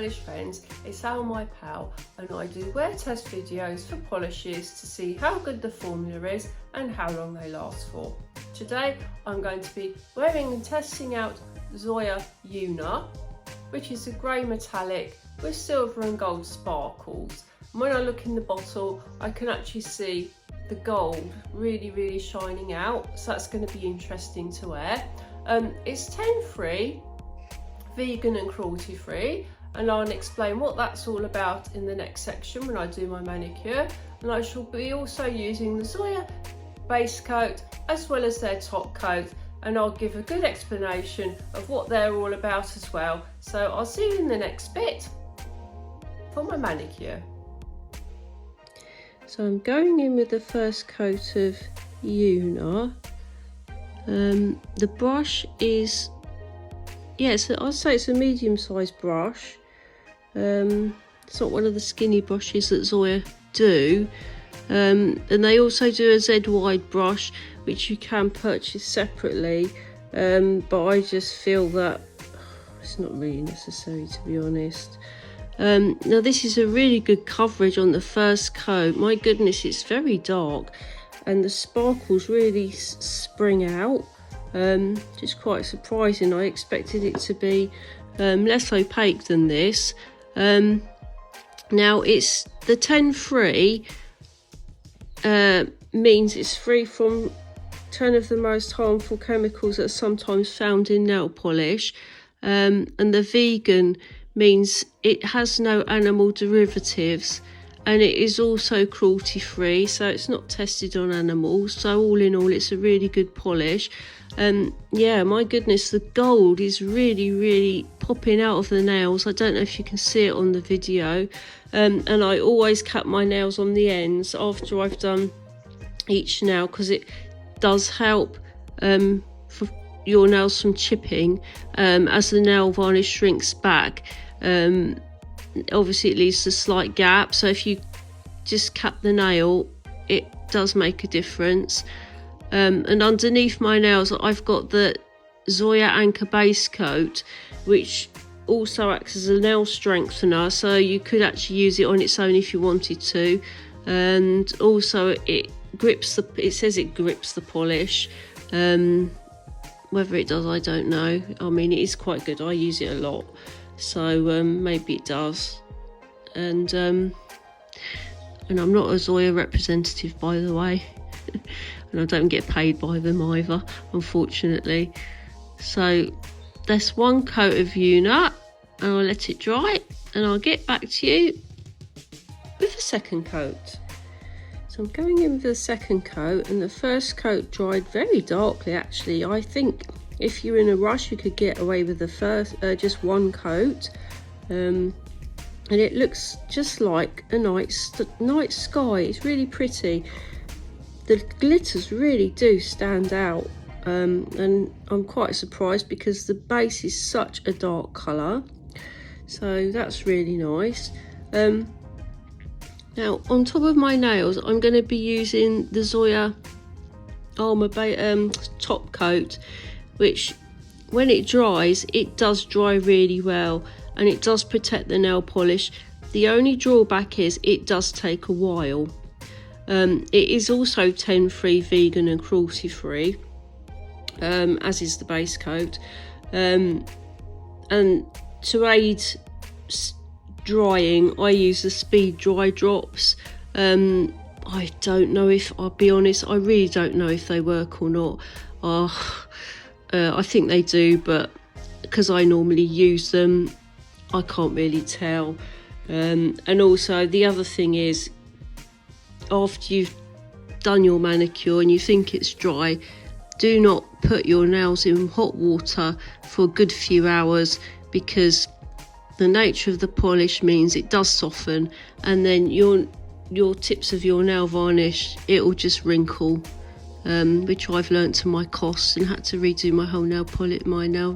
polish friends, it's ALMYPAL and I do wear test videos for polishes to see how good the formula is and how long they last for. Today I'm going to be wearing and testing out Zoya Yuna, which is a grey metallic with silver and gold sparkles. And when I look in the bottle I can actually see the gold really shining out, so that's going to be interesting to wear. It's 10-free, vegan and cruelty free, and I'll explain what that's all about in the next section when I do my manicure. And I shall be also using the Zoya base coat as well as their top coat, and I'll give a good explanation of what they're all about as well. So I'll see you in the next bit for my manicure. So I'm going in with the first coat of Yuna. The brush is, I'd say it's a medium-sized brush. It's not one of the skinny brushes that Zoya do. And they also do a Z-wide brush, which you can purchase separately. But I just feel that it's not really necessary, to be honest. Now this is a really good coverage on the first coat. My goodness, it's very dark and the sparkles really spring out. Just quite surprising. I expected it to be less opaque than this. Now it's the 10-free means it's free from 10 of the most harmful chemicals that are sometimes found in nail polish, and the vegan means it has no animal derivatives, and it is also cruelty free, so it's not tested on animals. So all in all, it's a really good polish. Yeah, my goodness, the gold is really popping out of the nails. I don't know if you can see it on the video. And I always cut my nails on the ends after I've done each nail, because it does help for your nails from chipping as the nail varnish shrinks back. Obviously it leaves a slight gap, so if you just cut the nail, it does make a difference. And underneath my nails I've got the Zoya Anchor base coat, which also acts as a nail strengthener, so you could actually use it on its own if you wanted to. And also it says it grips the polish. Whether it does, I don't know. I mean, it is quite good. I use it a lot, so maybe it does. And I'm not a Zoya representative, by the way. And I don't get paid by them either, unfortunately. So that's one coat of Yuna, and I'll let it dry and I'll get back to you with the second coat. So I'm going in with the second coat, and the first coat dried very darkly actually. I think if you're in a rush you could get away with the first just one coat, and it looks just like a night sky. It's really pretty. The glitters really do stand out, and I'm quite surprised because the base is such a dark colour, so that's really nice. Now on top of my nails I'm going to be using the Zoya ALMYPAL top coat, which when it dries, it does dry really well and it does protect the nail polish. The only drawback is it does take a while. It is also 10-free, vegan and cruelty free, as is the base coat. And to aid drying, I use the speed dry drops. I don't know if, I'll be honest, I really don't know if they work or not. I think they do, but because I normally use them, I can't really tell. And also the other thing is, after you've done your manicure and you think it's dry, do not put your nails in hot water for a good few hours, because the nature of the polish means it does soften, and then your tips of your nail varnish, it will just wrinkle, which I've learnt to my cost and had to redo my whole nail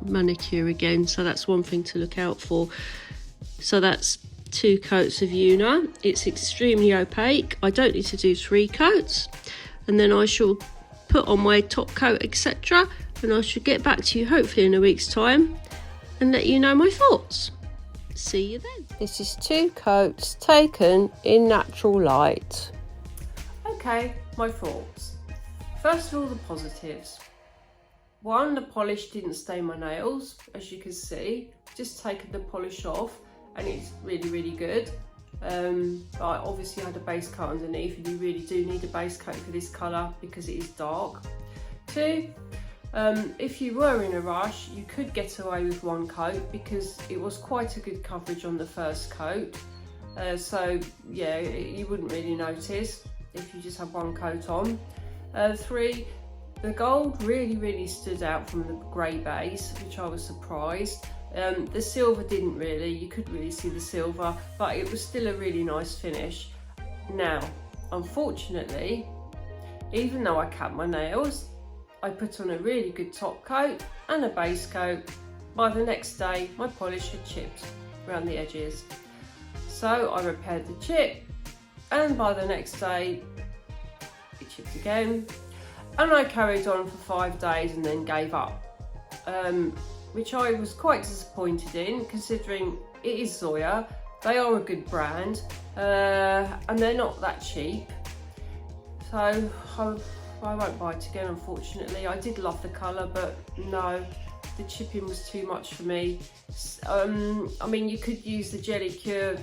manicure again. So that's one thing to look out for. So that's 2 coats of Yuna. It's extremely opaque. I don't need to do 3 coats, and then I shall put on my top coat, etc., and I shall get back to you hopefully in a week's time and let you know my thoughts. See you then. This is 2 coats taken in natural light. Okay, my thoughts. First of all, the positives. 1, the polish didn't stain my nails, as you can see. Just taken the polish off and it's really, really good. I obviously had a base coat underneath, and you really do need a base coat for this colour because it is dark. 2, if you were in a rush, you could get away with 1 coat because it was quite a good coverage on the first coat. So yeah, you wouldn't really notice if you just have 1 coat on. 3, the gold really stood out from the grey base, which I was surprised. The silver didn't really, you couldn't really see the silver, but it was still a really nice finish. Now, unfortunately, even though I cut my nails, I put on a really good top coat and a base coat. By the next day, my polish had chipped around the edges. So I repaired the chip, and by the next day, it chipped again. And I carried on for 5 days and then gave up. Which I was quite disappointed in, considering it is Zoya. They are a good brand, and they're not that cheap. So I won't buy it again, unfortunately. I did love the colour, but no, the chipping was too much for me. I mean, you could use the Jelly Cure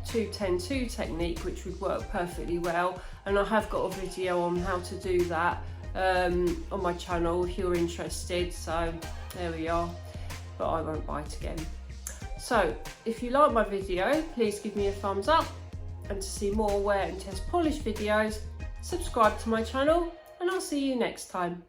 210-2 technique, which would work perfectly well, and I have got a video on how to do that on my channel if you're interested. So there we are, but I won't buy it again. So if you like my video, please give me a thumbs up, and to see more wear and test polish videos, subscribe to my channel, and I'll see you next time.